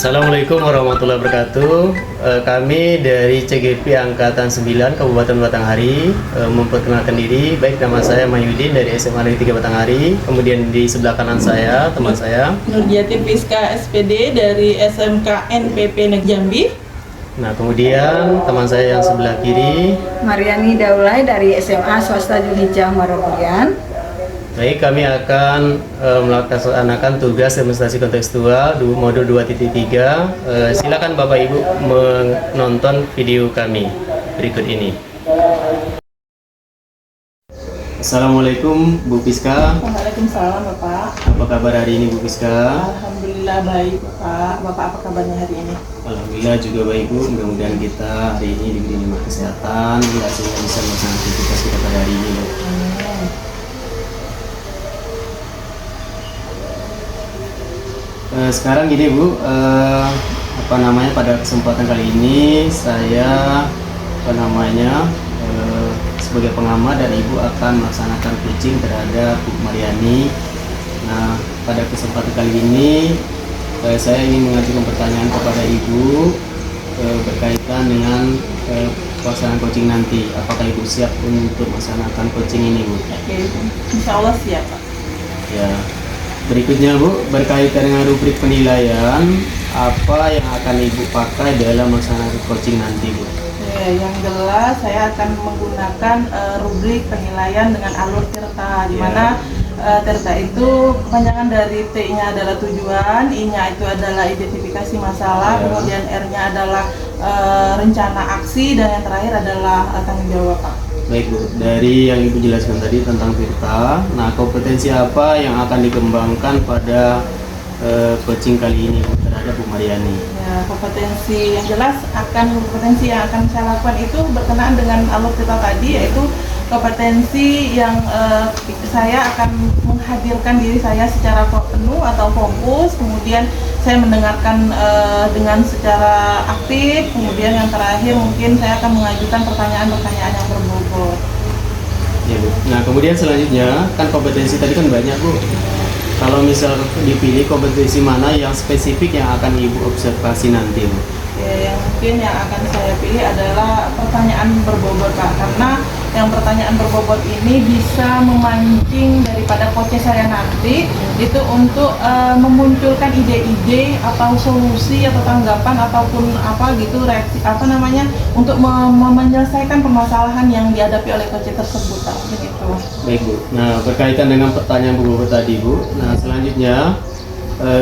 Assalamualaikum warahmatullahi wabarakatuh. Kami dari CGP Angkatan 9 Kabupaten Batanghari memperkenalkan diri. Baik, nama saya Mahyudin dari SMA Negeri 3 Batanghari. Kemudian di sebelah kanan saya, teman saya Nurjati Priska SPD dari SMK NPP Negeri Jambi. Nah, kemudian teman saya yang sebelah kiri, Mariani Daulay dari SMA Swasta Junhijah Marobuyan. baik, kami akan melaksanakan tugas demonstrasi kontekstual modul 2.3. Silakan Bapak Ibu menonton video kami berikut ini. Assalamualaikum Bu Piska. Waalaikumsalam Bapak. Apa kabar hari ini Bu Piska? Alhamdulillah baik Bapak. Bapak apa kabarnya hari ini? Alhamdulillah juga baik Bu. Mudah-mudahan kita hari ini diberi nikmat kesehatan, sehingga bisa melaksanakan aktivitas kita pada hari ini Bu. Sekarang gini Bu, pada kesempatan kali ini saya sebagai pengamat dan Ibu akan melaksanakan coaching terhadap Bu Mariani. Nah, pada kesempatan kali ini saya ingin mengajukan pertanyaan kepada Ibu berkaitan dengan pelaksanaan coaching nanti. Apakah Ibu siap untuk melaksanakan coaching ini Bu? Oke, insya Allah siap Pak. Ya. Berikutnya Bu, berkaitan dengan rubrik penilaian, apa yang akan Ibu pakai dalam melaksanakan coaching nanti Bu? Yang jelas saya akan menggunakan rubrik penilaian dengan alur TIRTA, di mana TIRTA itu kepanjangan dari T-nya adalah tujuan, I-nya itu adalah identifikasi masalah, kemudian R-nya adalah rencana aksi, dan yang terakhir adalah tanggung jawab Pak. Baik Bu, dari yang Ibu jelaskan tadi tentang TIRTA, nah kompetensi apa yang akan dikembangkan pada coaching kali ini Bu, terhadap Bu Mariani? Ya, kompetensi yang jelas kompetensi yang akan saya lakukan itu berkenaan dengan alur TIRTA tadi, yaitu kompetensi yang saya akan menghadirkan diri saya secara penuh atau fokus, kemudian saya mendengarkan dengan secara aktif, kemudian yang terakhir mungkin saya akan mengajukan pertanyaan-pertanyaan yang berbobot. Ya Bu. Nah kemudian selanjutnya kan kompetensi tadi kan banyak Bu. Kalau misal dipilih kompetensi mana yang spesifik yang akan Ibu observasi nanti Bu? Ya, yang mungkin yang akan saya pilih adalah pertanyaan berbobot Pak, karena yang pertanyaan berbobot ini bisa memancing daripada coach saya nanti itu untuk memunculkan ide-ide atau solusi atau tanggapan ataupun reaksi untuk menyelesaikan permasalahan yang dihadapi oleh coach tersebut Pak, begitu. Baik Bu. Nah berkaitan dengan pertanyaan Bu tadi Bu, nah selanjutnya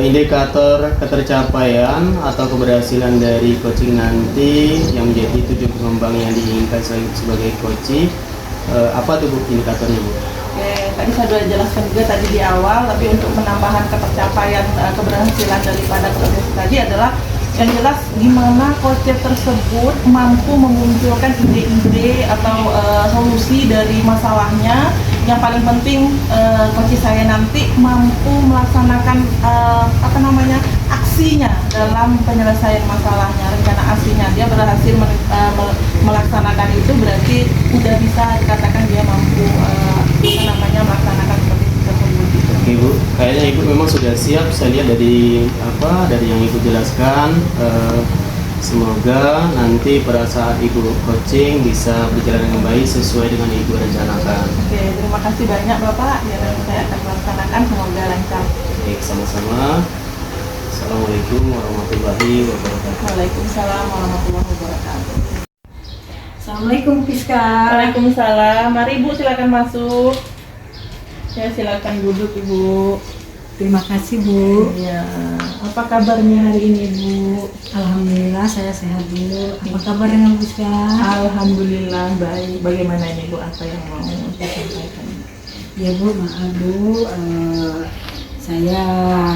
indikator ketercapaian atau keberhasilan dari coaching nanti yang menjadi tujuan pengembang yang diinginkan sebagai coaching, apa tuh Bu indikatornya Bu? Oke, tadi saya sudah jelaskan juga tadi di awal, tapi untuk penambahan ketercapaian keberhasilan daripada proses tadi adalah yang jelas gimana coach tersebut mampu memunculkan ide-ide atau solusi dari masalahnya. Yang paling penting coach saya nanti mampu melaksanakan aksinya dalam penyelesaian masalahnya, rencana aksinya. Dia berhasil melaksanakan itu, berarti sudah bisa dikatakan dia mampu melaksanakan seperti tersebut gitu. Oke Bu, kayaknya Ibu memang sudah siap. Saya lihat dari yang Ibu jelaskan. Semoga nanti pada saat Ibu coaching bisa berjalan dengan baik sesuai dengan Ibu rencanakan. Oke, terima kasih banyak Bapak. Ya, saya akan melaksanakan, semoga lancar. Baik, sama-sama. Assalamualaikum warahmatullahi wabarakatuh. Waalaikumsalam warahmatullahi wabarakatuh. Assalamualaikum Piska. Waalaikumsalam. Mari Ibu silakan masuk. Ya, silakan duduk Ibu. Terima kasih Bu. Ya, apa kabarnya hari ini Bu? Alhamdulillah saya sehat dulu. Apa kabar dengan Piska? Alhamdulillah baik. Bagaimana ini Bu? Apa yang mau disampaikan? Ya Bu, maaf Bu. Saya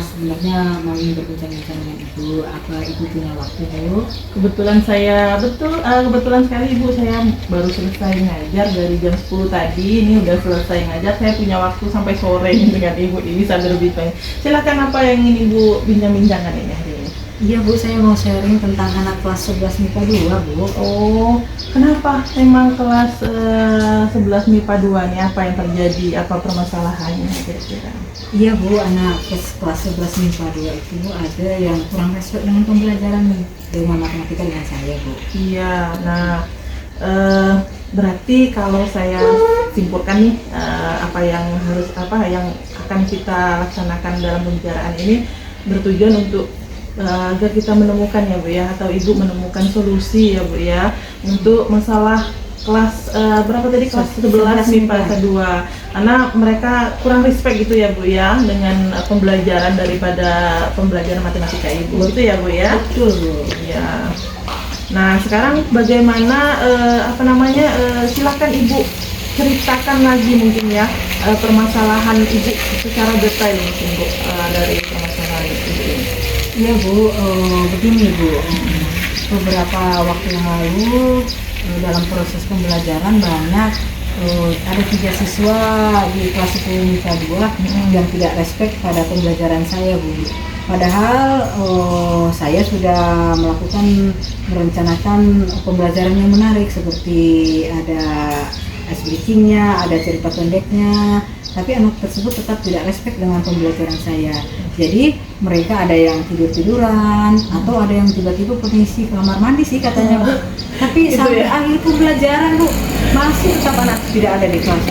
sebenarnya mau berbincang-bincang dengan Ibu. Apa Ibu punya waktu Bu? Kebetulan sekali Ibu, saya baru selesai ngajar dari jam 10 tadi. Ini udah selesai ngajar, saya punya waktu sampai sore dengan Ibu ini sambil berbincang. Silakan, apa yang ingin Ibu bincang-bincangkan ini hari ini? Iya Bu, saya mau sharing tentang anak kelas 11 MIPA 2 Bu. Oh, kenapa emang kelas 11 MIPA 2 nih, apa yang terjadi, apa permasalahannya kira-kira? Iya Bu, anak kelas 11 MIPA 2 itu ada yang kurang respect dengan pembelajaran ilmu matematika dengan saya Bu. Iya, nah berarti kalau saya simpulkan nih, apa yang akan kita laksanakan dalam pembicaraan ini bertujuan untuk agar kita menemukan ya Bu ya, atau Ibu menemukan solusi ya Bu ya, untuk masalah kelas berapa tadi, kelas 11 MIPA 2, karena mereka kurang respect gitu ya Bu ya dengan pembelajaran daripada pembelajaran matematika Ibu, gitu ya Bu ya. Betul Bu. Ya. Nah sekarang bagaimana silakan Ibu ceritakan lagi mungkin ya permasalahan Ibu secara detail mungkin Bu, dari permasalahan Ibu ini. Iya Bu, begini Bu, beberapa waktu yang lalu dalam proses pembelajaran banyak ada 3 siswa di kelas 10 MIPA 2 yang tidak respect pada pembelajaran saya Bu. Padahal saya sudah merencanakan pembelajaran yang menarik, seperti ada ice breaking-nya, ada cerita pendeknya, tapi anak tersebut tetap tidak respect dengan pembelajaran saya. Jadi mereka ada yang tidur-tiduran atau ada yang tiba-tiba permisi ke kamar mandi sih katanya Bu. Tapi Itu sampai ya? akhir pembelajaran Bu, masih tetap anak tidak ada di kelas.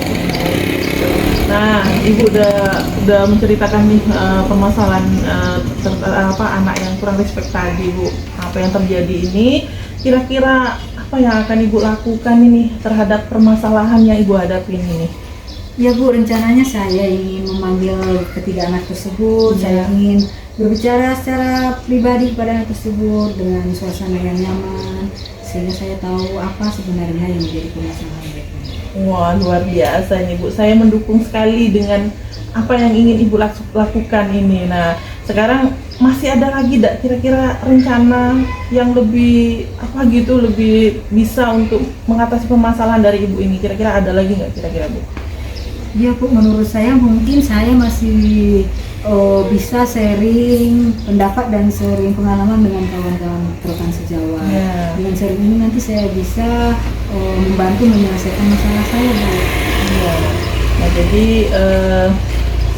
Nah, Ibu udah menceritakan nih permasalahan anak yang kurang respect tadi Bu. Apa yang terjadi ini, kira-kira apa yang akan Ibu lakukan ini terhadap permasalahan yang Ibu hadapin ini? Ya Bu, rencananya saya ingin memanggil ketiga anak tersebut. Saya ingin berbicara secara pribadi kepada anak tersebut dengan suasana yang nyaman, sehingga saya tahu apa sebenarnya yang menjadi permasalahan mereka. Wah, luar biasa nih Bu. Saya mendukung sekali dengan apa yang ingin Ibu lakukan ini. Nah, sekarang masih ada lagi kira-kira rencana yang lebih lebih bisa untuk mengatasi permasalahan dari Ibu ini? Kira-kira ada lagi nggak kira-kira Bu? Ya Bu, menurut saya mungkin saya masih bisa sharing pendapat dan sharing pengalaman dengan kawan-kawan rekan sejawat. Ya. Dengan sharing ini nanti saya bisa membantu menyelesaikan masalah saya Bu. Iya. Nah, jadi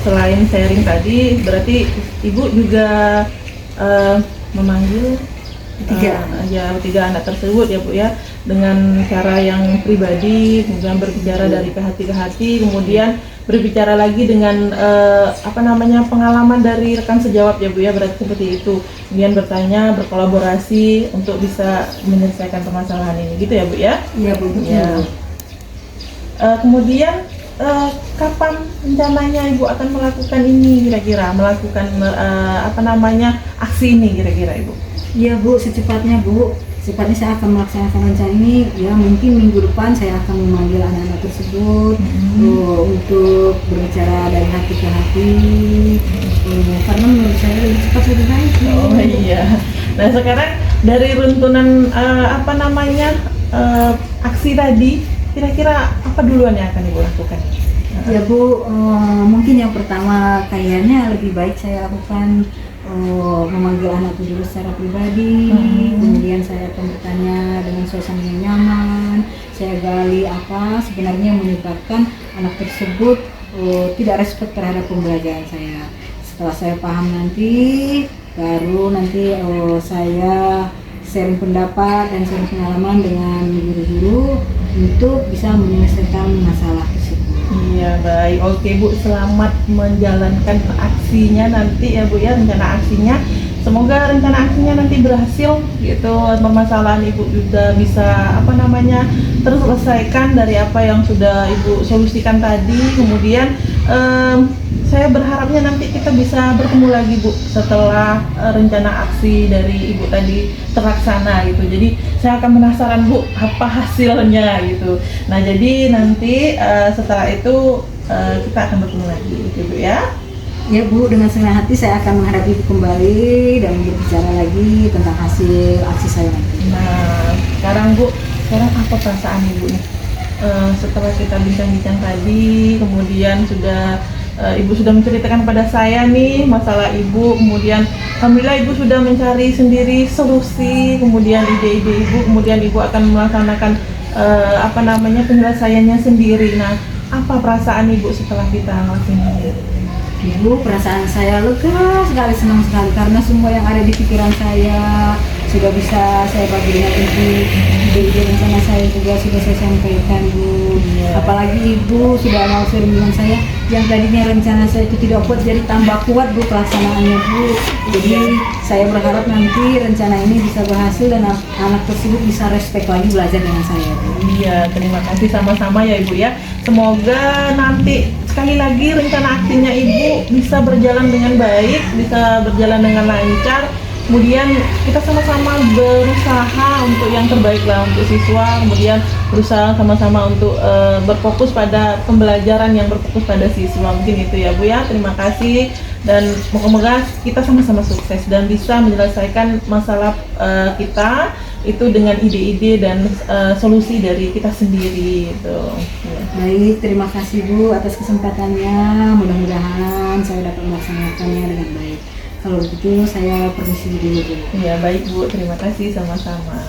selain sharing tadi, berarti Ibu juga memanggil tiga anak tersebut ya Bu ya, dengan cara yang pribadi, kemudian berbicara dari ke hati ke hati, kemudian berbicara lagi dengan pengalaman dari rekan sejawat ya Bu ya, berarti seperti itu. Kemudian bertanya, berkolaborasi untuk bisa menyelesaikan permasalahan ini, gitu ya Bu ya? Iya Bu, betul. Ya. Kemudian kapan rencananya Ibu akan melakukan ini kira-kira, melakukan aksi ini kira-kira Ibu? Iya Bu, secepatnya Bu. Secepatnya saya akan melaksanakan rencana ini. Ya mungkin minggu depan saya akan memanggil anak-anak tersebut untuk berbicara dari hati ke hati. Karena menurut saya lebih cepat lebih baik. Oh iya. Nah sekarang dari runtunan aksi tadi, kira-kira apa duluan yang akan Ibu lakukan? Ya Bu, mungkin yang pertama kayaknya lebih baik saya lakukan memanggil anak itu dulu secara pribadi. Kemudian saya akan bertanya dengan suasana yang nyaman. Saya gali apa sebenarnya yang menyebabkan anak tersebut tidak respect terhadap pembelajaran saya. Setelah saya paham nanti, baru nanti saya sharing pendapat dan sharing pengalaman dengan guru-guru untuk bisa menyelesaikan masalah tersebut. Iya baik, oke Bu, selamat menjalankan aksinya nanti ya Bu ya, rencana aksinya. Semoga rencana aksinya nanti berhasil gitu, permasalahan Ibu juga bisa terselesaikan dari apa yang sudah Ibu solusikan tadi. Kemudian saya berharapnya nanti kita bisa bertemu lagi Bu setelah rencana aksi dari Ibu tadi terlaksana gitu. Jadi saya akan penasaran Bu apa hasilnya gitu. Nah jadi nanti setelah itu kita akan bertemu lagi gitu ya. Ya Bu, dengan senang hati saya akan menghadapi Ibu kembali dan berbicara lagi tentang hasil aksi saya nanti. Nah sekarang Bu, apa perasaan Ibu nih? Setelah kita bincang-bincang tadi, kemudian sudah Ibu sudah menceritakan pada saya nih masalah Ibu, kemudian alhamdulillah Ibu sudah mencari sendiri solusi, kemudian ide-ide Ibu, kemudian Ibu akan melaksanakan penyelesaiannya sendiri. Nah, apa perasaan Ibu setelah kita ngelakuin ini? Ibu, perasaan saya lega sekali, senang sekali karena semua yang ada di pikiran saya sudah bisa saya bagi dengan Ibu. Ide-ide rencana saya juga sudah saya sampaikan, Bu. Apalagi Ibu sudah mau sering dengan saya yang tadinya rencana saya itu tidak kuat jadi tambah kuat, Bu, pelaksanaannya, Bu. Jadi saya berharap nanti rencana ini bisa berhasil dan anak tersebut bisa respect lagi belajar dengan saya, Bu. Iya, terima kasih sama-sama ya Ibu ya. Semoga nanti sekali lagi rencana aksinya Ibu bisa berjalan dengan baik, bisa berjalan dengan lancar. Kemudian kita sama-sama berusaha untuk yang terbaik lah untuk siswa, kemudian berusaha sama-sama untuk berfokus pada pembelajaran yang berfokus pada siswa. Mungkin itu ya Bu ya. Terima kasih dan moga-moga kita sama-sama sukses dan bisa menyelesaikan masalah kita itu dengan ide-ide dan solusi dari kita sendiri itu. Ya. Baik, terima kasih Bu atas kesempatannya. Mudah-mudahan saya dapat melaksanakannya dengan baik. Kalau begitu saya permisi dulu, Bu. Iya, baik Bu. Terima kasih sama-sama.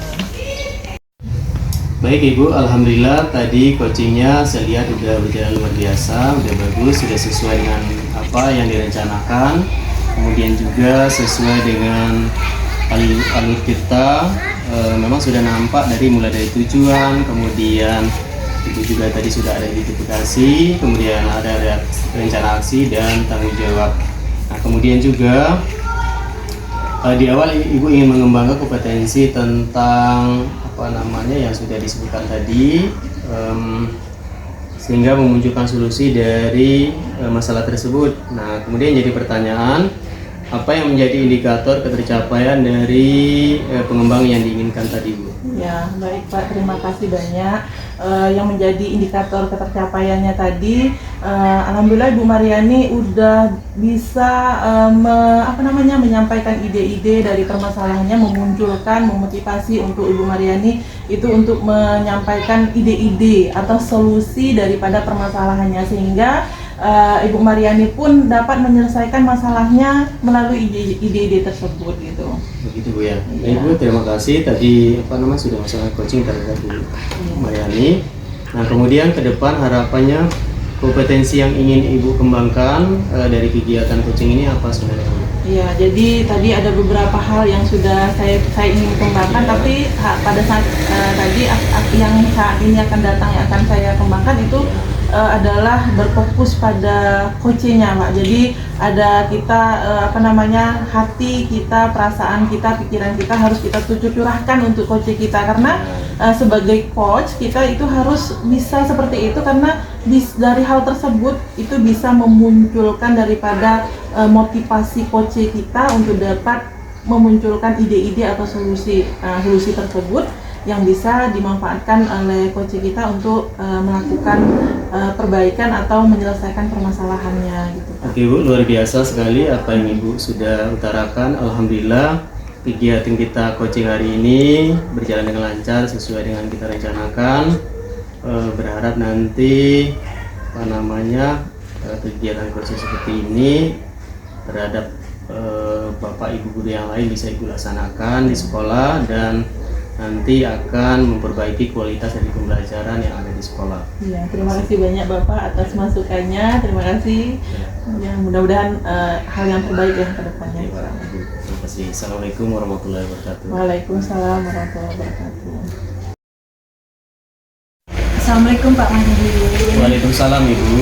Baik Ibu, alhamdulillah tadi coachingnya saya lihat udah berjalan luar biasa, udah bagus, sudah sesuai dengan apa yang direncanakan, kemudian juga sesuai dengan alur kita. Memang sudah nampak mulai dari tujuan, kemudian itu juga tadi sudah ada identifikasi, kemudian ada rencana aksi dan tanggung jawab. Nah, kemudian juga di awal Ibu ingin mengembangkan kompetensi tentang yang sudah disebutkan tadi, sehingga memunculkan solusi dari masalah tersebut. Nah, kemudian jadi pertanyaan, apa yang menjadi indikator ketercapaian dari pengembang yang diinginkan tadi, Bu? Ya, baik Pak, terima kasih banyak. Yang menjadi indikator ketercapaiannya tadi, alhamdulillah Ibu Mariani udah bisa menyampaikan ide-ide dari permasalahannya, memunculkan, memotivasi untuk Ibu Mariani itu untuk menyampaikan ide-ide atau solusi daripada permasalahannya, sehingga Ibu Mariani pun dapat menyelesaikan masalahnya melalui ide-ide tersebut gitu. Begitu Bu ya. Ibu terima kasih tadi sudah masalah coaching terhadap Bu Mariani. Nah, kemudian ke depan harapannya kompetensi yang ingin Ibu kembangkan dari kegiatan coaching ini apa sebenarnya, Bu? Iya, jadi tadi ada beberapa hal yang sudah saya ingin kembangkan, tapi pada saat yang saat ini akan datang yang akan saya kembangkan itu adalah berfokus pada coachingnya, Pak. Jadi ada kita hati kita, perasaan kita, pikiran kita harus kita curahkan untuk coaching kita, karena sebagai coach kita itu harus bisa seperti itu, karena dari hal tersebut itu bisa memunculkan daripada motivasi coaching kita untuk dapat memunculkan ide-ide atau solusi tersebut yang bisa dimanfaatkan oleh coach kita untuk melakukan perbaikan atau menyelesaikan permasalahannya gitu, Pak. Oke Bu, luar biasa sekali apa yang Ibu sudah utarakan. Alhamdulillah kegiatan kita coaching hari ini berjalan dengan lancar sesuai dengan kita rencanakan. Berharap nanti kegiatan coaching seperti ini terhadap Bapak Ibu guru yang lain bisa Ibu laksanakan di sekolah dan nanti akan memperbaiki kualitas dari pembelajaran yang ada di sekolah. Ya, terima kasih banyak Bapak atas masukannya. Terima kasih. Ya, mudah-mudahan hal yang terbaik ya ke depannya. Terima kasih. Assalamualaikum warahmatullahi wabarakatuh. Waalaikumsalam warahmatullahi wabarakatuh. Assalamualaikum Pak Mahdi. Waalaikumsalam Ibu.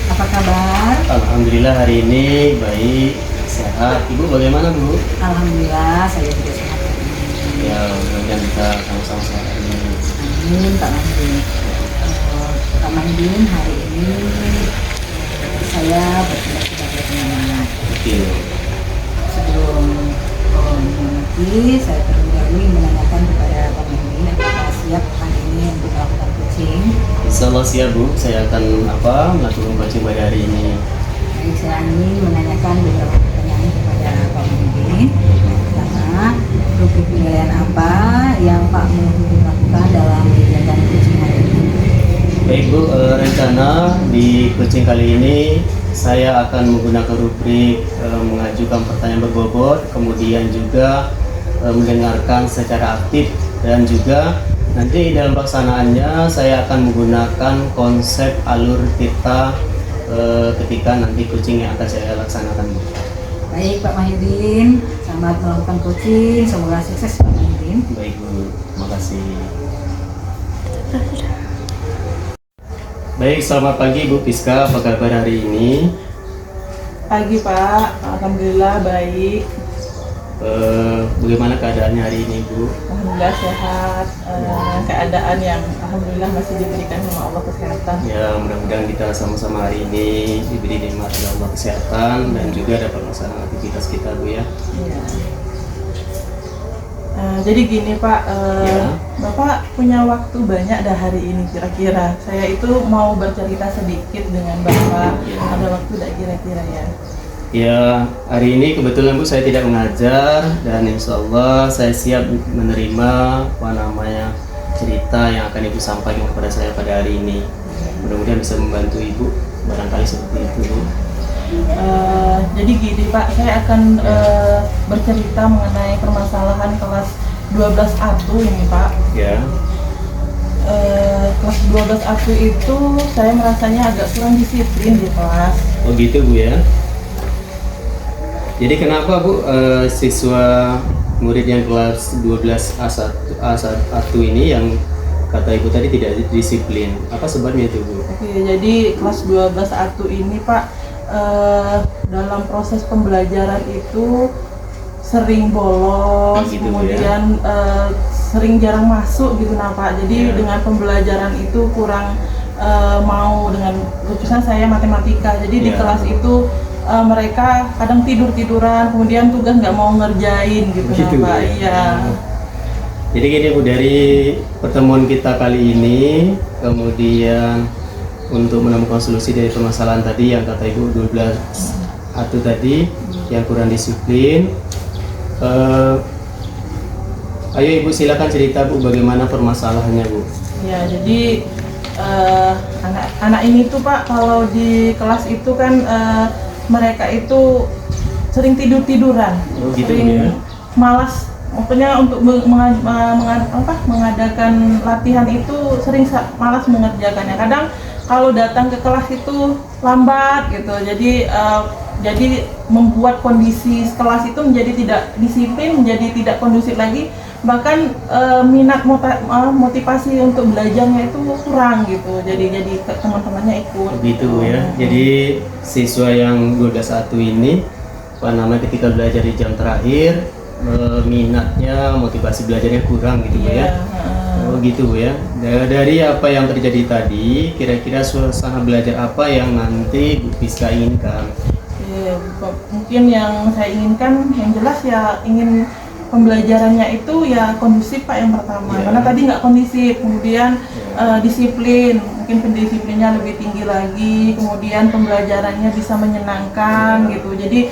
Apa kabar? Alhamdulillah hari ini baik, sehat. Ibu bagaimana Bu? Alhamdulillah saya juga sehat. Ya, mudah-mudahan kita sama-sama sehat. Amin Pak Mahdi. Pak Mahdi, hari ini saya bertugas sebagai pengamat. Oke. Sebelum memulai, saya terlebih dahulu menanyakan kepada Pak Mahdi apakah siap hari ini untuk melakukan coaching. Insyaallah siap Bu, saya akan melakukan coaching pada hari ini. Baik, saya ingin menanyakan beberapa pertanyaan kepada Pak Mahdi. Pertama, rubrik penilaian apa yang Pak Mahdi lakukan dalam kegiatan coaching hari ini? Baik Bu, rencana di coaching kali ini saya akan menggunakan rubrik mengajukan pertanyaan berbobot, kemudian juga mendengarkan secara aktif, dan juga nanti dalam pelaksanaannya saya akan menggunakan konsep alur kita ketika nanti coaching yang akan saya laksanakan. Baik Pak Mahyudin, selamat melakukan coaching, semoga sukses Pak Mahyudin. Baik Bu, terima kasih. Baik, selamat pagi Bu Piska, apa kabar hari ini? Pagi Pak, alhamdulillah baik. Bagaimana keadaannya hari ini Bu? Alhamdulillah sehat. Keadaan yang alhamdulillah masih diberikan sama Allah kesehatan. Ya, mudah-mudahan kita sama-sama hari ini diberi nikmat oleh Allah kesehatan dan juga dapat melaksanakan aktivitas kita Bu ya. Iya. Jadi gini Pak, Ya. Bapak punya waktu banyak dah hari ini kira-kira. Saya itu mau bercerita sedikit dengan Bapak. Ya. Ada waktu tak kira-kira ya? Ya, hari ini kebetulan Bu saya tidak mengajar dan insya Allah saya siap menerima cerita yang akan Ibu sampaikan kepada saya pada hari ini. Mudah-mudahan bisa membantu Ibu, barangkali seperti itu Bu. Jadi gini Pak, saya akan bercerita mengenai permasalahan kelas 12 ATU ini Pak. Ya. Kelas 12 ATU itu saya merasanya agak kurang disiplin di kelas. Oh gitu Bu ya. Jadi kenapa Bu siswa murid yang kelas 12 A1 ini yang kata Ibu tadi tidak disiplin? Apa sebabnya itu Bu? Oke, jadi kelas 12 ATU ini Pak, dalam proses pembelajaran itu sering bolos, Gitu, kemudian sering jarang masuk gitu nah Pak. Jadi Ya. dengan pembelajaran itu kurang mau dengan khususnya saya matematika. Jadi di Ya. kelas itu mereka kadang tiduran, kemudian tugas nggak mau ngerjain gitu Gitu, nah Pak. ya. Iya. Jadi gini Bu, dari pertemuan kita kali ini, kemudian untuk menemukan solusi dari permasalahan tadi yang kata Ibu 12 ATU tadi yang kurang disiplin, ayo Ibu silakan cerita Bu bagaimana permasalahannya Bu. Ya, jadi anak-anak ini tuh Pak, kalau di kelas itu kan mereka itu sering tiduran, Oh, gitu, sering ya. malas. Maksudnya untuk mengadakan latihan itu sering malas mengerjakannya. Kadang kalau datang ke kelas itu lambat gitu. Jadi membuat kondisi kelas itu menjadi tidak disiplin, menjadi tidak kondusif lagi. Bahkan minat motivasi untuk belajarnya itu kurang gitu. Jadi teman-temannya ikut. Begitu Bu ya. Jadi siswa yang 12 ATU ini ketika belajar di jam terakhir minatnya, motivasi belajarnya kurang gitu Bu ya. Oh gitu Bu ya. Dari apa yang terjadi tadi, kira-kira suasana belajar apa yang nanti Bu Piska inginkan? Mungkin yang saya inginkan, yang jelas ya ingin pembelajarannya itu ya kondusif Pak yang pertama. Ya. Karena tadi nggak kondusif, kemudian disiplin, mungkin pendisiplinnya lebih tinggi lagi, kemudian pembelajarannya bisa menyenangkan gitu. Jadi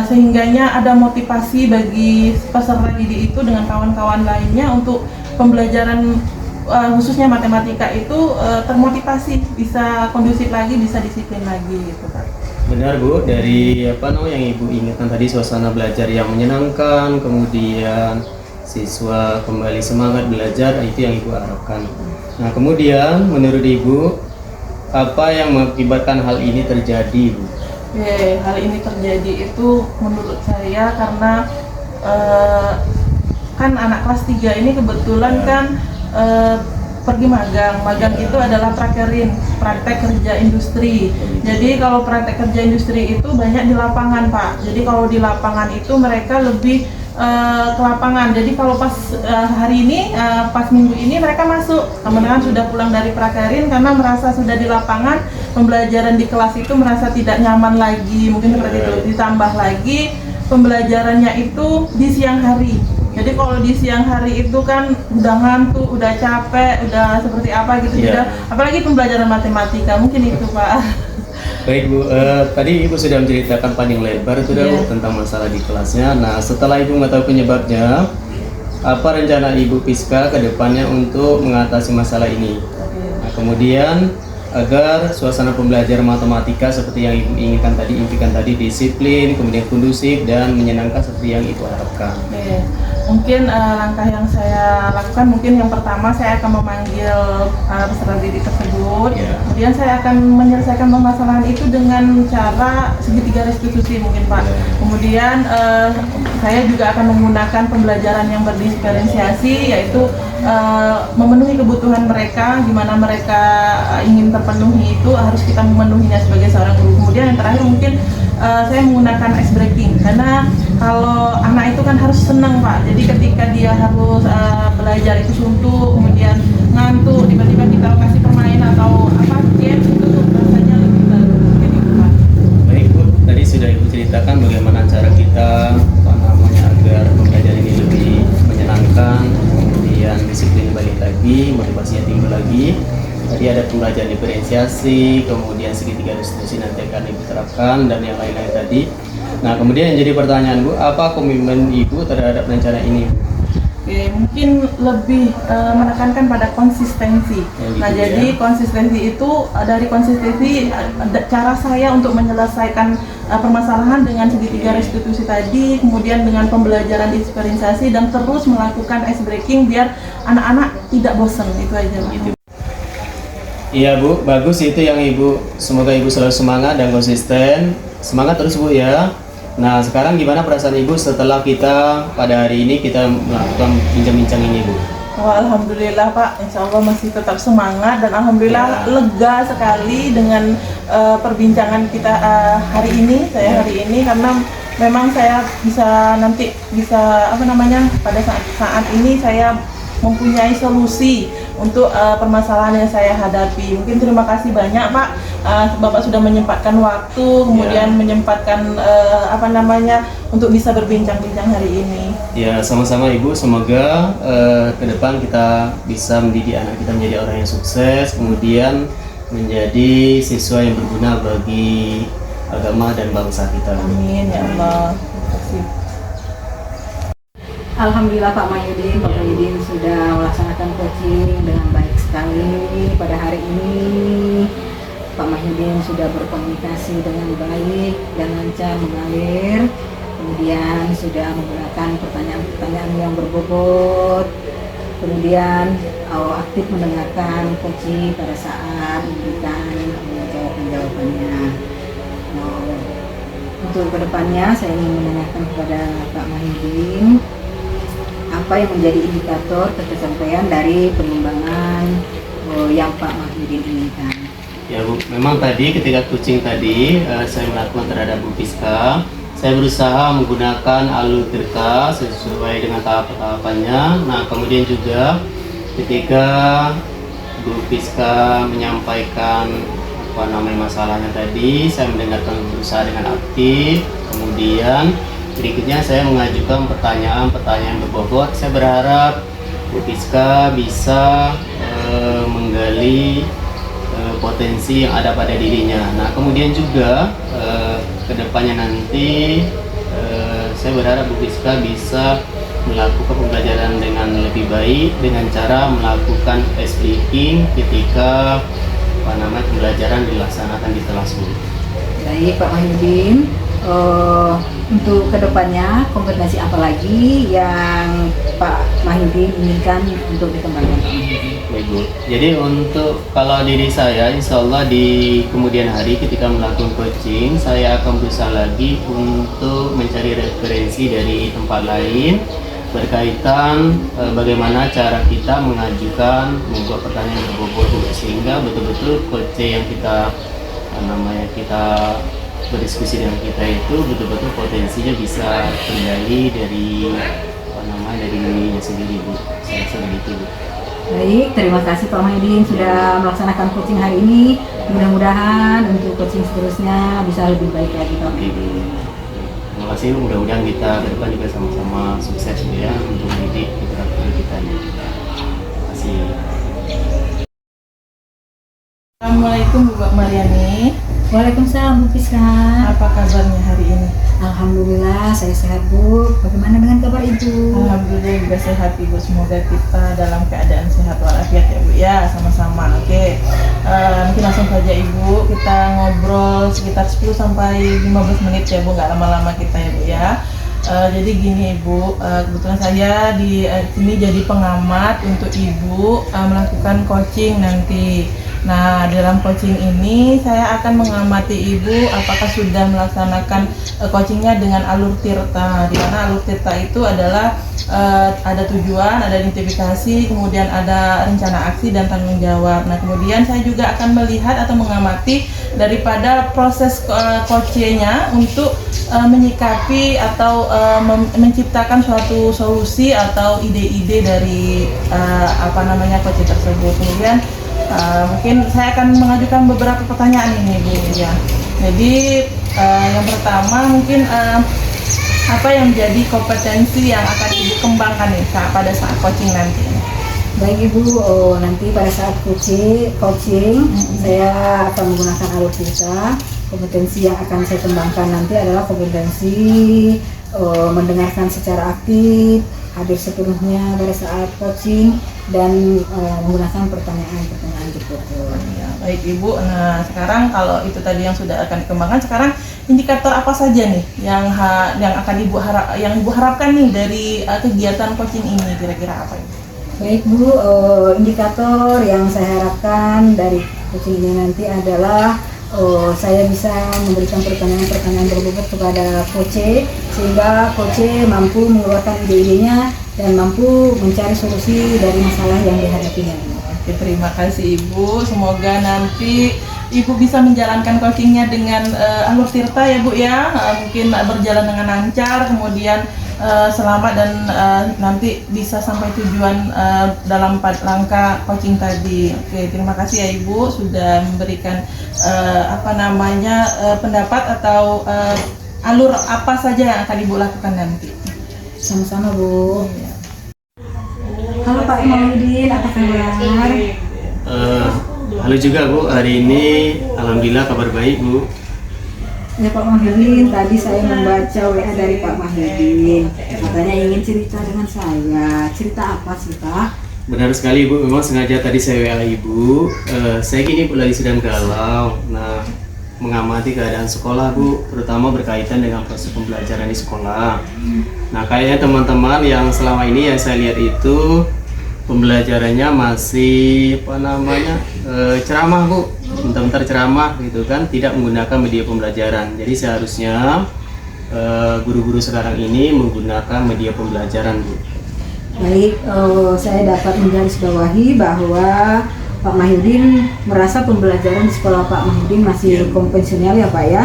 sehingganya ada motivasi bagi peserta didik itu dengan kawan-kawan lainnya untuk pembelajaran khususnya matematika itu termotivasi, bisa kondusif lagi, bisa disiplin lagi gitu Pak. Benar Bu, dari yang Ibu ingatkan tadi, suasana belajar yang menyenangkan, kemudian siswa kembali semangat belajar, itu yang Ibu harapkan. Nah kemudian menurut Ibu, apa yang mengakibatkan hal ini terjadi Bu? Hal ini terjadi itu menurut saya karena kan anak kelas 3 ini kebetulan kan pergi magang. Magang itu adalah praktek kerja industri. Jadi kalau praktek kerja industri itu banyak di lapangan Pak. Jadi kalau di lapangan itu mereka lebih ke lapangan. Jadi kalau pas hari ini, pas minggu ini mereka masuk, teman-teman sudah pulang dari prakerin karena merasa sudah di lapangan, pembelajaran di kelas itu merasa tidak nyaman lagi, mungkin seperti itu. Ditambah lagi pembelajarannya itu di siang hari. Jadi kalau di siang hari itu kan udah ngantuk, udah capek, udah seperti apa gitu. Iya. Apalagi pembelajaran matematika, mungkin itu Pak. Baik Bu, tadi Ibu sudah menceritakan panjang lebar Bu tentang masalah di kelasnya. Nah setelah Ibu mengetahui penyebabnya, apa rencana Ibu Piska ke depannya untuk mengatasi masalah ini? Oke. Nah, kemudian agar suasana pembelajaran matematika seperti yang Ibu impikan tadi disiplin, kemudian kondusif dan menyenangkan seperti yang Ibu harapkan. Oke. Mungkin langkah yang saya lakukan, mungkin yang pertama saya akan memanggil peserta didik tersebut. Ya. Kemudian saya akan menyelesaikan permasalahan itu dengan cara segitiga restitusi mungkin Pak. Ya. Kemudian saya juga akan menggunakan pembelajaran yang berdiferensiasi, yaitu memenuhi kebutuhan mereka, gimana mereka ingin terpenuhi itu harus kita memenuhinya sebagai seorang guru. Kemudian yang terakhir mungkin saya menggunakan ice breaking, karena kalau anak itu kan harus senang Pak. Jadi ketika dia harus belajar itu suntuk, kemudian ngantuk, tiba-tiba kita kasih permainan atau apa game itu rasanya lebih bagus. Jadi Pak. Baik Bu, tadi sudah Ibu ceritakan bagaimana cara kita agar pembelajaran ini lebih menyenangkan, kemudian disiplin balik lagi, motivasinya timbul lagi. Tadi ada pembelajaran diferensiasi, kemudian segitiga restitusi nanti akan Ibu terapkan dan yang lain-lain tadi. Nah, kemudian yang jadi pertanyaan Bu, apa komitmen Ibu terhadap rencana ini? Oke, mungkin lebih menekankan pada konsistensi. Nah, gitu jadi ya. konsistensi itu dari konsistensi cara saya untuk menyelesaikan permasalahan dengan segitiga restitusi tadi, kemudian dengan pembelajaran diferensiasi dan terus melakukan ice breaking biar anak-anak tidak bosan. Itu aja Pak. Gitu. Iya Bu, bagus itu yang Ibu. Semoga Ibu selalu semangat dan konsisten. Semangat terus Bu ya. Nah, sekarang gimana perasaan Ibu setelah kita pada hari ini kita melakukan bincang-bincang ini Bu? Oh, alhamdulillah Pak, insya Allah masih tetap semangat dan alhamdulillah Ya. lega sekali dengan perbincangan kita hari ini, hari ini karena memang saya bisa pada saat ini saya mempunyai solusi untuk permasalahan yang saya hadapi. Mungkin terima kasih banyak Pak, Bapak sudah menyempatkan waktu, kemudian menyempatkan untuk bisa berbincang-bincang hari ini. Ya, sama-sama Ibu. Semoga ke depan kita bisa mendidik anak kita menjadi orang yang sukses, kemudian menjadi siswa yang berguna bagi agama dan bangsa kita. Amin ya Allah. Terima kasih. Alhamdulillah Pak Mahyudin sudah melaksanakan coaching dengan baik sekali pada hari ini. Pak Mahyudin sudah berkomunikasi dengan baik dan lancar mengalir, kemudian sudah menggunakan pertanyaan-pertanyaan yang berbobot, kemudian aktif mendengarkan coaching pada saat memberikan jawaban-jawabannya. Untuk kedepannya saya ingin menanyakan kepada Pak Mahyudin, apa yang menjadi indikator ketercapaian dari pengembangan yang Pak Mahyudin inginkan? Ya Bu, memang tadi ketika coaching tadi saya melakukan terhadap Bu Piska, saya berusaha menggunakan alur cerita sesuai dengan tahap-tahapannya. Nah, kemudian juga ketika Bu Piska menyampaikan masalahnya tadi, saya mendengarkan, berusaha dengan aktif. Kemudian berikutnya saya mengajukan pertanyaan-pertanyaan berbobot. Saya berharap Bu Piska bisa menggali potensi yang ada pada dirinya. Nah, kemudian juga kedepannya nanti saya berharap Bu Piska bisa melakukan pembelajaran dengan lebih baik dengan cara melakukan ice breaking ketika pembelajaran dilaksanakan di kelas Bu. Baik Pak Mahyudin, untuk kedepannya kompetensi apa lagi yang Pak Mahyudin inginkan untuk dikembangkan Pak Mahyudin? Baik Bu, jadi untuk kalau diri saya, insya Allah di kemudian hari ketika melakukan coaching, saya akan berusaha lagi untuk mencari referensi dari tempat lain berkaitan bagaimana cara kita mengajukan, membuat pertanyaan yang berbobot sehingga betul-betul coaching yang kita berdiskusi dengan kita itu betul-betul potensinya bisa tergali dari dari dirinya sendiri Bu. Saya rasa begitu Bu. Baik, terima kasih Pak Mahyudin sudah melaksanakan coaching hari ini. Mudah-mudahan untuk coaching seterusnya bisa lebih baik lagi Pak Mahyudin. Terima kasih, mudah-mudahan kita ke depan juga sama-sama sukses ya untuk mendidik generasi kita. Terima kasih. Assalamualaikum Bu Mariani. Waalaikumsalam Bu Piska. Apa kabarnya hari ini? Alhamdulillah saya sehat Bu. Bagaimana dengan kabar Ibu? Alhamdulillah juga sehat Ibu. Semoga kita dalam keadaan sehat walafiat ya Bu ya, sama-sama. Oke. kita ngobrol sekitar 10 sampai 15 menit ya Bu, nggak lama-lama kita ya Bu ya. Jadi gini Ibu, kebetulan saya di sini jadi pengamat untuk Ibu melakukan coaching nanti. Nah, dalam coaching ini saya akan mengamati Ibu apakah sudah melaksanakan coachingnya dengan alur tirta. Di mana alur tirta itu adalah ada tujuan, ada identifikasi, kemudian ada rencana aksi dan tanggung jawab. Nah, kemudian saya juga akan melihat atau mengamati daripada proses coachingnya untuk menyikapi atau menciptakan suatu solusi atau ide-ide dari coaching tersebut. Kemudian mungkin saya akan mengajukan beberapa pertanyaan ini Bu ya. Jadi yang pertama mungkin apa yang menjadi kompetensi yang akan Ibu kembangkan nih pada saat coaching nanti? Baik Ibu, nanti pada saat coaching saya akan menggunakan alur tirta. Kompetensi yang akan saya kembangkan nanti adalah kompetensi mendengarkan secara aktif, hadir sepenuhnya pada saat coaching, dan menggunakan pertanyaan-pertanyaan tertutup. Ya, baik Ibu. Nah, sekarang kalau itu tadi yang sudah akan dikembangkan, sekarang indikator apa saja nih yang akan Ibu harapkan nih dari kegiatan coaching ini, kira-kira apa itu? Baik Bu, indikator yang saya harapkan dari coaching ini nanti adalah saya bisa memberikan pertanyaan-pertanyaan berbobot kepada coach, sehingga coach mampu mengeluarkan ide-idenya dan mampu mencari solusi dari masalah yang dihadapinya. Oke, terima kasih Ibu. Semoga nanti Ibu bisa menjalankan coachingnya dengan alur tirta ya Bu ya. Mungkin berjalan dengan lancar, kemudian selamat dan nanti bisa sampai tujuan dalam 4 langkah coaching tadi. Oke, terima kasih ya Ibu sudah memberikan pendapat atau alur apa saja yang akan Ibu lakukan nanti. Sama-sama Bu. Halo Pak Maudin, apa kabar? Halo juga Bu, hari ini alhamdulillah kabar baik Bu. Ya Pak Mahyudin, tadi saya membaca WA dari Pak Mahyudin. Katanya ingin cerita dengan saya. Cerita apa sih Pak? Benar sekali Bu, memang sengaja tadi saya WA Ibu. Saya kini lagi sedang galau. Nah, mengamati keadaan sekolah Bu, terutama berkaitan dengan proses pembelajaran di sekolah. Nah, kayaknya teman-teman yang selama ini yang saya lihat itu pembelajarannya masih ceramah Bu, bentar-bentar ceramah gitu kan, tidak menggunakan media pembelajaran. Jadi seharusnya guru-guru sekarang ini menggunakan media pembelajaran Bu. Baik, saya dapat menggarisbawahi bahwa Pak Mahyudin merasa pembelajaran di sekolah Pak Mahyudin masih konvensional ya Pak ya.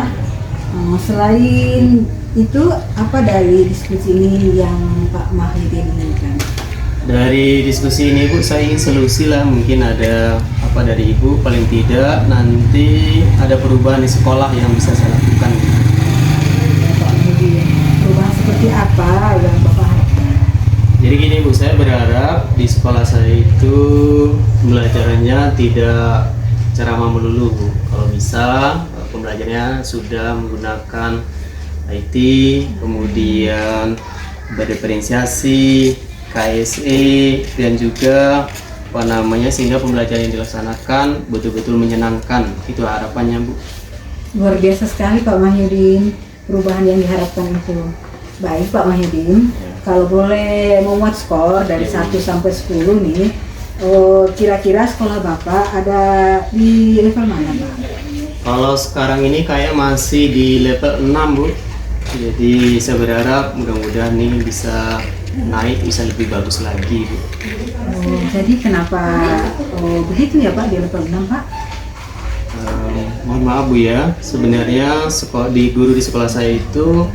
Selain itu, apa dari diskusi ini yang Pak Mahyudin inginkan? Dari diskusi ini Bu, saya ingin solusi lah, mungkin ada apa dari Ibu, paling tidak nanti ada perubahan di sekolah yang bisa saya lakukan. Pak Mahyudin, perubahan seperti apa yang Bapak harapkan? Jadi gini Bu, saya berharap di sekolah saya itu pembelajarannya tidak ceramah melulu Bu. Kalau bisa pembelajarannya sudah menggunakan IT, kemudian berdiferensiasi, KSE, dan juga sehingga pembelajaran yang dilaksanakan betul-betul menyenangkan. Itu harapannya Bu. Luar biasa sekali Pak Mahyudin, perubahan yang diharapkan itu. Baik Pak Mahyudin, kalau boleh memuat skor dari 1 sampai 10 nih, kira-kira sekolah Bapak ada di level mana Pak? Kalau sekarang ini kayak masih di level 6 Bu. Jadi saya berharap mudah-mudahan ini bisa naik, bisa lebih bagus lagi Bu. Jadi kenapa begitu ya Pak di level 6 Pak? Mohon maaf Bu ya, sebenarnya guru di sekolah saya itu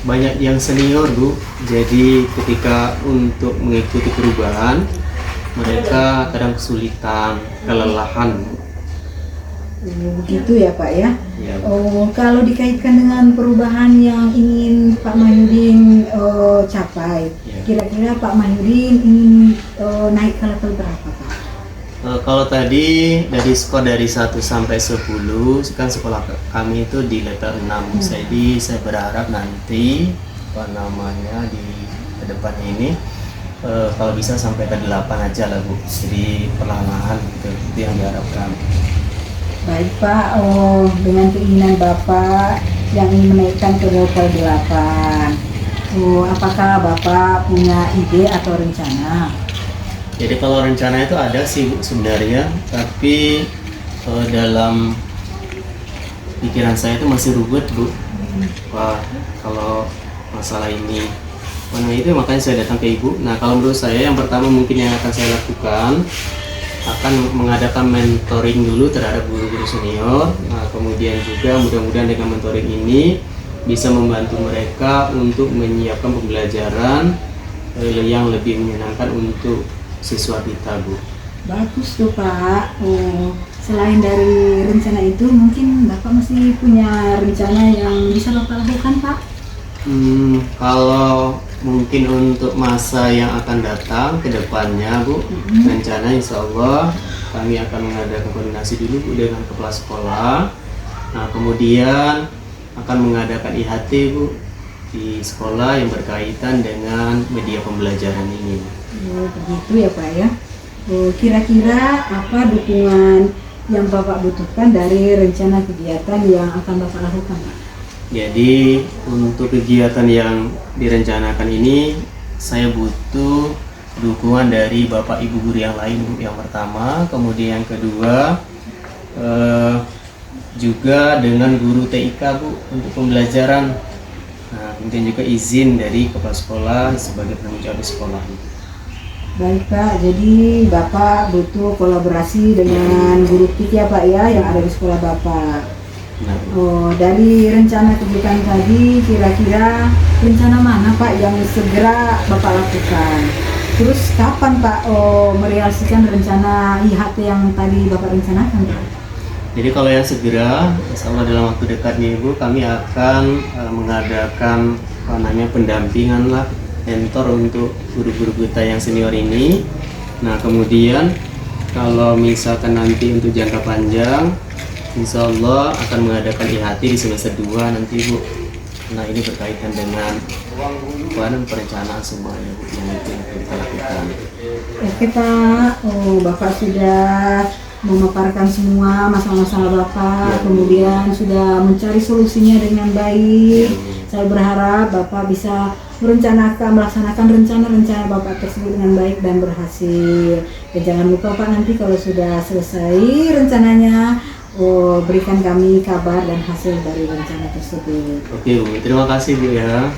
banyak yang senior Bu. Jadi ketika untuk mengikuti perubahan mereka kadang kesulitan, kelelahan Bu. Begitu ya Pak ya. Ya, Kalau dikaitkan dengan perubahan yang ingin Pak Mahyudin capai, Ya. kira-kira Pak Mahyudin ingin naik ke level berapa Pak? Kalau tadi dari skor dari 1 sampai 10, kan sekolah kami itu di level 6. Jadi saya berharap nanti di depan ini kalau bisa sampai ke 8 aja lah Bu. Jadi perlahan-lahan gitu, itu yang diharapkan. Baik Pak, dengan keinginan Bapak yang ingin menaikkan ke level 8, apakah Bapak punya ide atau rencana? Jadi kalau rencana itu ada sih Bu sebenarnya, tapi dalam pikiran saya itu masih ruwet Bu. Wah, kalau masalah ini, itu makanya saya datang ke Ibu. Nah, kalau menurut saya yang pertama mungkin yang akan saya lakukan akan mengadakan mentoring dulu terhadap guru-guru senior. Nah, kemudian juga mudah-mudahan dengan mentoring ini bisa membantu mereka untuk menyiapkan pembelajaran yang lebih menyenangkan untuk siswa kita, Bu. Bagus tuh Pak. Selain dari rencana itu, mungkin Bapak masih punya rencana yang bisa Bapak lakukan Pak? Kalau mungkin untuk masa yang akan datang ke depannya Bu, rencana insya Allah kami akan mengadakan koordinasi dulu Bu dengan kepala sekolah. Nah, kemudian akan mengadakan IHT Bu di sekolah yang berkaitan dengan media pembelajaran ini. Begitu ya Pak ya. Kira-kira apa dukungan yang Bapak butuhkan dari rencana kegiatan yang akan Bapak lakukan Pak? Jadi untuk kegiatan yang direncanakan ini saya butuh dukungan dari Bapak Ibu guru yang lain Bu, yang pertama, kemudian yang kedua juga dengan guru TIK Bu untuk pembelajaran. Nah, kemudian juga izin dari kepala sekolah sebagai penanggung jawab sekolah. Baik Pak, jadi Bapak butuh kolaborasi dengan guru TIK ya Pak ya yang ada di sekolah Bapak. Nah, Dari rencana kegiatan tadi, kira-kira rencana mana Pak yang segera Bapak lakukan? Terus kapan Pak merealisasikan rencana IHT yang tadi Bapak rencanakan Pak? jadi kalau yang segera, insya Allah dalam waktu dekat nih Bu, kami akan mengadakan pendampingan lah, mentor untuk guru-guru kita yang senior ini. Nah, kemudian kalau misalkan nanti untuk jangka panjang, insya Allah akan mengadakan IHT di semester 2 nanti Bu. Nah, ini berkaitan dengan perencanaan semuanya Bu, yang itu yang kita lakukan. Oke Pak, Bapak sudah memaparkan semua masalah-masalah Bapak, kemudian sudah mencari solusinya dengan baik. Saya berharap Bapak bisa melaksanakan rencana-rencana Bapak tersebut dengan baik dan berhasil. Dan jangan lupa Pak, nanti kalau sudah selesai rencananya, berikan kami kabar dan hasil dari rencana tersebut. Oke Bu, terima kasih Bu ya.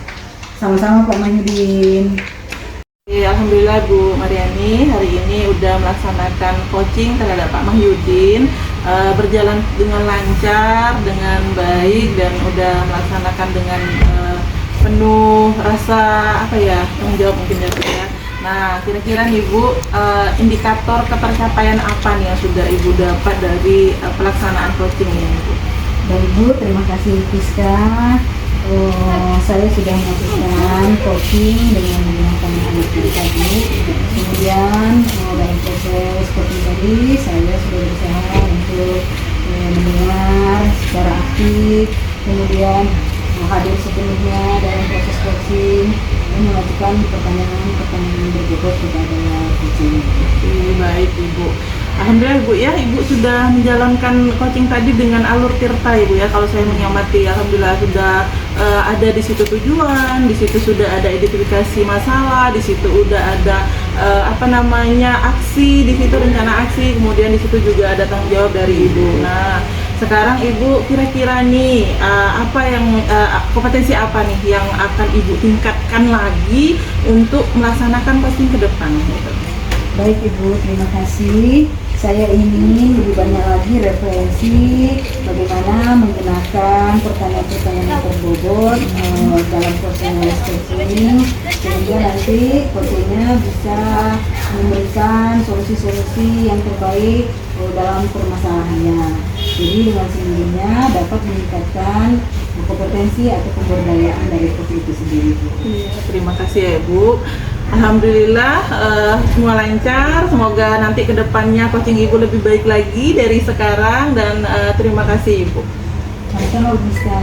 Sama-sama Pak Mahyudin. Alhamdulillah Bu Mariani hari ini udah melaksanakan coaching terhadap Pak Mahyudin, berjalan dengan lancar, dengan baik, dan udah melaksanakan dengan penuh rasa tanggung jawab mungkin ya. Nah, kira-kira nih Bu, indikator ketercapaian apa nih yang sudah Ibu dapat dari pelaksanaan coaching ini Bu? Baik Bu, terima kasih Fiska. Saya sudah melakukan coaching dengan menggunakan anak tadi. Kemudian dalam proses coaching tadi saya sudah berusaha untuk mendengar secara aktif, kemudian hadir sepenuhnya dalam proses coaching dan mengajukan pertanyaan-pertanyaan berbobot kepada coaching. Baik Ibu. Alhamdulillah Bu ya, Ibu sudah menjalankan coaching tadi dengan alur tirta Ibu ya. Kalau saya mengamati, alhamdulillah sudah ada di situ tujuan, di situ sudah ada identifikasi masalah, di situ udah ada aksi, di situ rencana aksi, kemudian di situ juga ada tanggung jawab dari Ibu. Nah, sekarang Ibu kira-kira nih kompetensi apa nih yang akan Ibu tingkatkan lagi untuk melaksanakan coaching ke depan gitu. Baik Ibu, terima kasih. Saya ingin lebih banyak lagi referensi bagaimana menggunakan pertanyaan-pertanyaan yang berbobot dalam proses coaching, sehingga nanti coachingnya bisa memberikan solusi-solusi yang terbaik dalam permasalahannya. Jadi dengan sendirinya dapat meningkatkan kompetensi atau pemberdayaan dari coaching itu sendiri. Terima kasih ya Bu. Alhamdulillah semua lancar, semoga nanti kedepannya coaching Ibu lebih baik lagi dari sekarang, dan terima kasih Ibu. Sama-sama Bu Rizka.